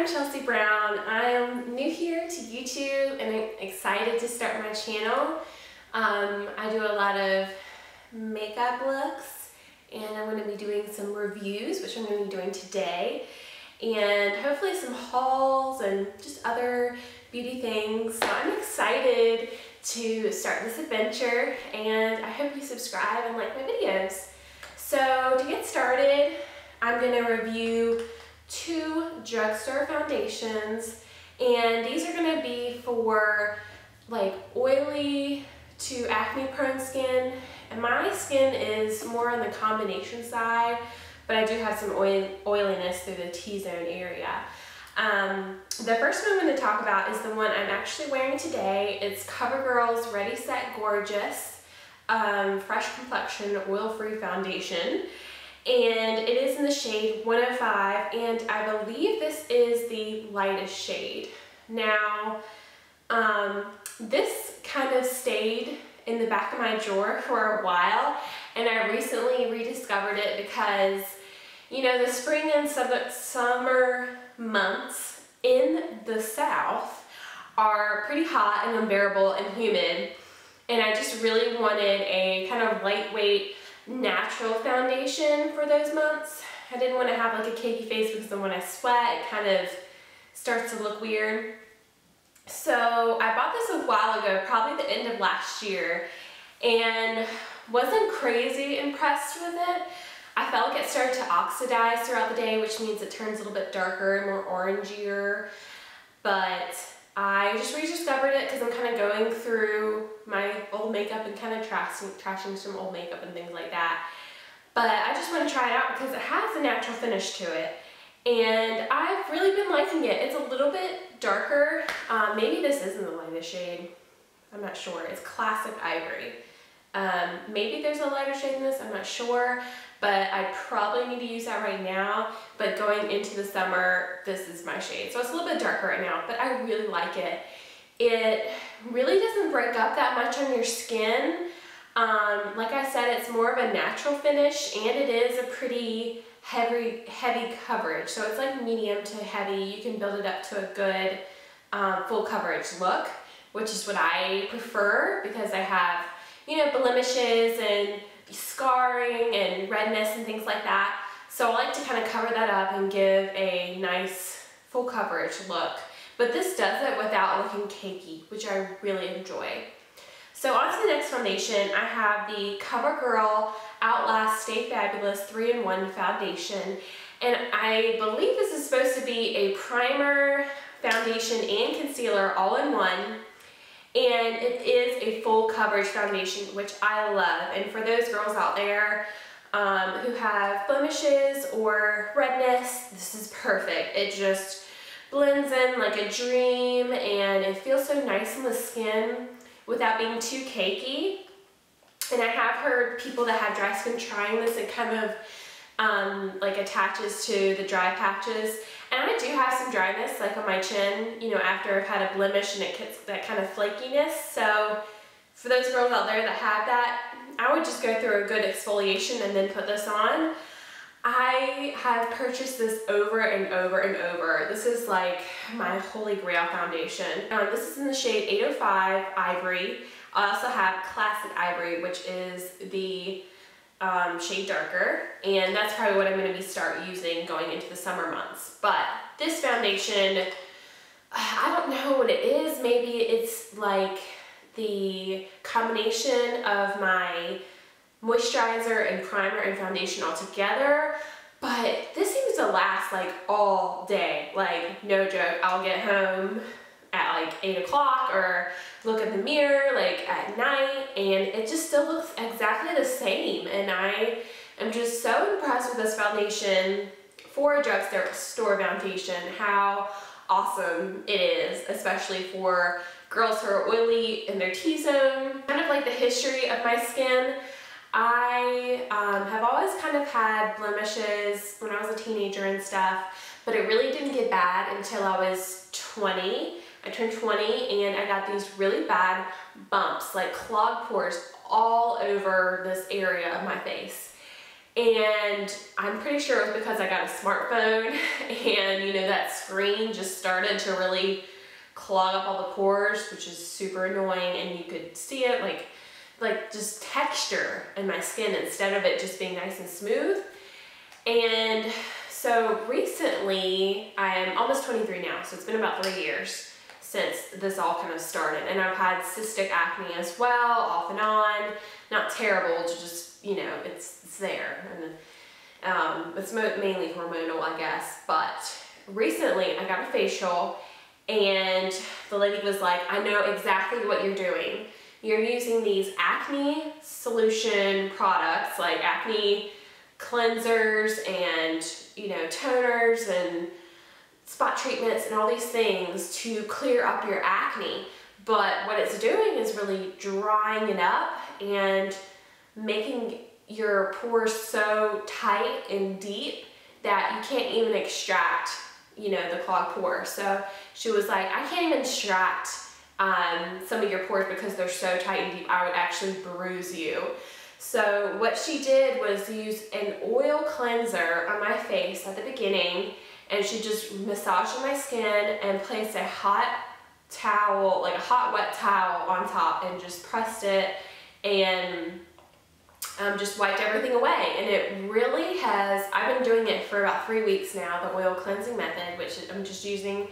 I'm Chelsea Brown. I'm new here to YouTube and I'm excited to start my channel. I do a lot of makeup looks and I'm going to be doing some reviews, which I'm going to be doing today, and hopefully some hauls and just other beauty things. So I'm excited to start this adventure and I hope you subscribe and like my videos. So to get started, I'm going to review 2 drugstore foundations, and these are going to be for like oily to acne prone skin, and my skin is more on the combination side, but I do have some oiliness through the T-zone area. The first one I'm going to talk about is the one I'm actually wearing today. It's Covergirl's Ready Set Gorgeous Fresh Complexion Oil-Free Foundation. And it is in the shade 105, and I believe this is the lightest shade. Now, this kind of stayed in the back of my drawer for a while, and I recently rediscovered it because, you know, the spring and summer months in the South are pretty hot and unbearable and humid, and I just really wanted a kind of lightweight, natural foundation for those months. I didn't want to have like a cakey face because then when I sweat it kind of starts to look weird. So I bought this a while ago, probably the end of last year, and wasn't crazy impressed with it. I felt like it started to oxidize throughout the day, which means it turns a little bit darker and more orangier, but I just rediscovered it because I'm kind of going through my old makeup and kind of trashing some old makeup and things like that. But I just want to try it out because it has a natural finish to it. And I've really been liking it. It's a little bit darker. Maybe this isn't the lightest shade. I'm not sure. It's classic ivory. Maybe there's a lighter shade in this. I'm not sure. But I probably need to use that right now. But going into the summer, this is my shade. So it's a little bit darker right now, but I really like it. It really doesn't break up that much on your skin. Like I said, it's more of a natural finish, and it is a pretty heavy coverage. So it's like medium to heavy. You can build it up to a good full coverage look, which is what I prefer because I have, you know, blemishes and scarring and redness and things like that. So I like to kind of cover that up and give a nice full coverage look. But this does it without looking cakey, which I really enjoy. So on to the next foundation, I have the Covergirl Outlast Stay Fabulous 3-in-1 foundation. And I believe this is supposed to be a primer, foundation, and concealer all in one. And it is a full coverage foundation, which I love. And for those girls out there who have blemishes or redness, this is perfect. It just blends in like a dream, and it feels so nice on the skin without being too cakey. And I have heard people that have dry skin trying this. It kind of like attaches to the dry patches. And I do have some dryness, like on my chin, you know, after I've had a blemish, and it gets that kind of flakiness. So for those girls out there that have that, I would just go through a good exfoliation and then put this on. I have purchased this over and over and over. This is like my holy grail foundation. This is in the shade 805 Ivory. I also have Classic Ivory, which is the shade darker, and that's probably what I'm going to start using going into the summer months. But this foundation, I don't know what it is. Maybe it's like the combination of my moisturizer and primer and foundation all together, but this seems to last like all day. Like, no joke, I'll get home at like 8 o'clock or look in the mirror like at night, and it just still looks exactly the same. And I am just so impressed with this foundation for a drugstore foundation, how awesome it is, especially for girls who are oily in their T-zone. Kind of like the history of my skin, I have always kind of had blemishes when I was a teenager and stuff, but it really didn't get bad until I was 20. I turned 20 and I got these really bad bumps, like clogged pores all over this area of my face. And I'm pretty sure it was because I got a smartphone and you know that screen just started to really clog up all the pores, which is super annoying, and you could see it like just texture in my skin instead of it just being nice and smooth. And so recently, I'm almost 23 now, so it's been about 3 years since this all kind of started. And I've had cystic acne as well, off and on. Not terrible, just, you know, it's there. And it's mainly hormonal, I guess. But recently, I got a facial, and the lady was like, I know exactly what you're doing. You're using these acne solution products, like acne cleansers and, you know, toners and spot treatments and all these things to clear up your acne. But what it's doing is really drying it up and making your pores so tight and deep that you can't even extract, you know, the clogged pores. So she was like, I can't even extract some of your pores because they're so tight and deep, I would actually bruise you. So what she did was use an oil cleanser on my face at the beginning, and she just massaged my skin and placed a hot towel, like a hot wet towel on top, and just pressed it and just wiped everything away. And it really has, I've been doing it for about 3 weeks now, the oil cleansing method, which I'm just using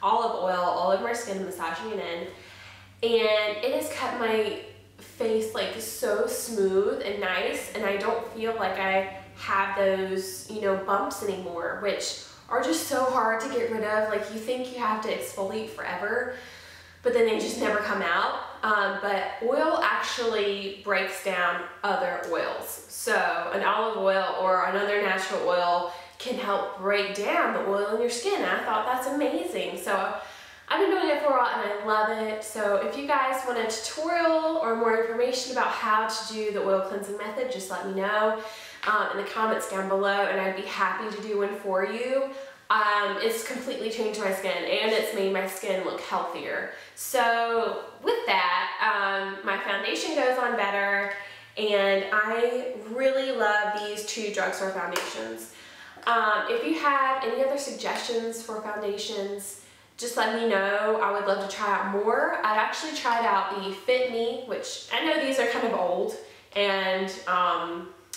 olive oil all over my skin and massaging it in. And it has kept my face like so smooth and nice, and I don't feel like I have those, you know, bumps anymore, which are just so hard to get rid of. Like, you think you have to exfoliate forever, but then they just never come out. But oil actually breaks down other oils. So an olive oil or another natural oil can help break down the oil in your skin. And I thought that's amazing. So I've been doing it for a while and I love it. So if you guys want a tutorial or more information about how to do the oil cleansing method, just let me know in the comments down below, and I'd be happy to do one for you. It's completely changed my skin, and it's made my skin look healthier. So with that, my foundation goes on better, and I really love these two drugstore foundations. If you have any other suggestions for foundations, just let me know. I would love to try out more. I've actually tried out the Fit Me, which I know these are kind of old, and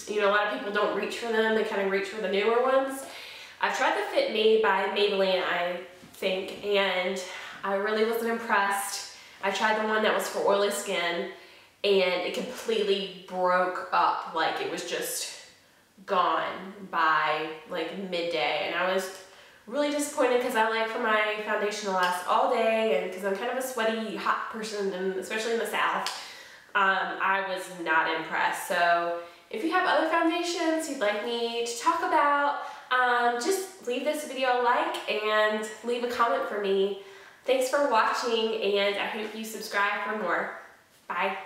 you know, a lot of people don't reach for them. They kind of reach for the newer ones. I've tried the Fit Me by Maybelline, I think, and I really wasn't impressed. I tried the one that was for oily skin, and it completely broke up. Like, it was just gone by like midday, and I was really disappointed because I like for my foundation to last all day, and because I'm kind of a sweaty, hot person, and especially in the South, I was not impressed. So if you have other foundations you'd like me to talk about, just leave this video a like and leave a comment for me. Thanks for watching, and I hope you subscribe for more. Bye.